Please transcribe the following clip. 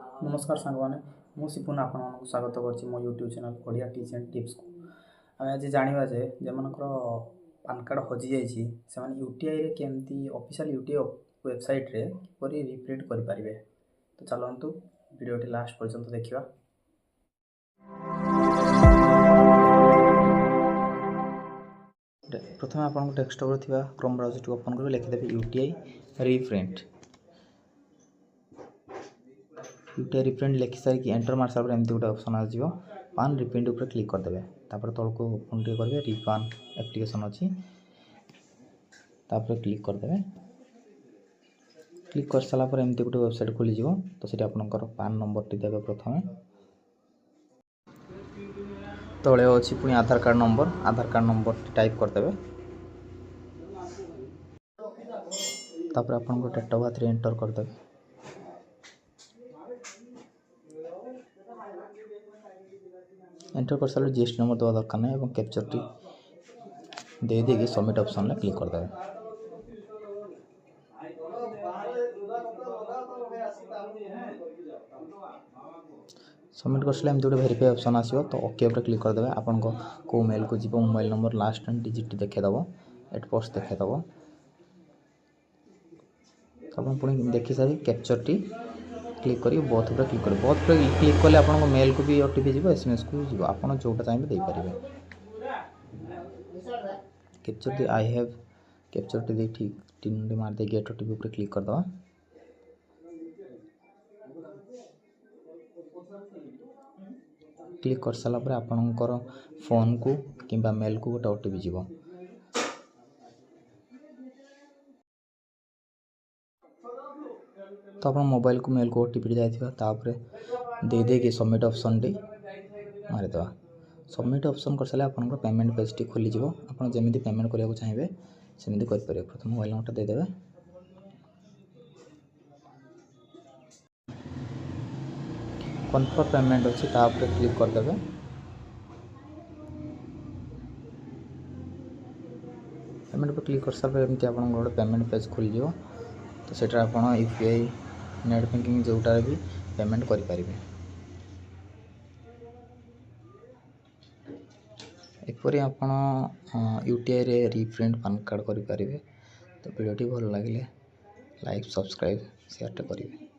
नमस्कार सांगवाने मु सिपुन आपको स्वागत कर मो YouTube channel Odia tips and tips को आम आज जानवा जे जमनकर पान कार्ड हजि जाइए से यूटीआई रे केमती ऑफिशियल यूटीआई वेबसाइट रे किपरि रिप्रिंट करि परिबे। तो चलंतु वीडियोटी लास्ट पर्यंत देखिबा। प्रथम आपन डेस्कटॉप रे थिबा क्रोम ब्राउजर को ओपन कर लिखिदेबे यूटीआई रिप्रिंट। यूटीआई रिप्रिंट लिखि सारी एंटर मार सारा एमती गोटे ऑप्शन आ जाव पान रिप्रिंट ऊपर क्लिक करदे। तापर तल को ओपन करेंगे रिपान एप्लिकेशन अच्छी तापर क्लिक करदे। क्लिक कर सारापर एमती गोटे वेबसाइट खोली जीवो। तो सीट आपनकर पान नंबर टी देबे प्रथमे तले अच्छी पुणी आधार कार्ड नंबर टाइप करदे। तापर आपन डेट ऑफ बर्थ एंटर करदे। एंटर कर सारे जीएसटी नंबर देवा दरकार नहीं और कैप्चर टी दे देगी सबमिट ऑप्शन में क्लिक करदे। सबमिट कर सारे गोटे वेरीफाई ऑप्शन आसो तो ओके पर क्लिक करदे। आपन को मेल को जीव मोबाइल नंबर लास्ट डिजिट देखेदब 8 पोस्ट देखेदब। आप पुणी देखी सारी कैप्चर टी क्लिक करी बहुत पर क्लिक कर बहुत पर क्लिक कले आपन मेल को भी ओटीपी जीव एसएमएस को जीव आपन जोटा चाहिए दे पारिबे। कैप्चर टी आई हैव कैप्चर टी दे ठीक 3 मार दे गेट ओटीपी पर क्लिक कर दवा। क्लिक कर सारा पर आपनकर फोन को किंबा मेल को गोटे ओटीपी जीव। तो आप मोबाइल को मेल को ओटीपी जापर दे देगी सबमिट ऑप्शन टी मारिदेवा। सबमिट ऑप्शन कर सारे आपन पेमेंट पेज टी खोली जीव। आप जमी पेमेंट करने चाहिए सेमती करेंगे। प्रथम मोबाइल नंबर देदेवे कन्फर्म पेमेंट अच्छी तापर क्लिक करदे। पेमेंट पर क्लिक कर सारे एमती आप गोटे पेमेंट पेज खोल जीव। तो सेटा आप यूपीआई नेट बैंकिंग जोटार भी पेमेंट करें। एपरी आपन यूटीआई रे रिप्रिंट पान कार्ड करें। तो वीडियोटी भल लगे लाइक सब्सक्राइब शेयर करेंगे।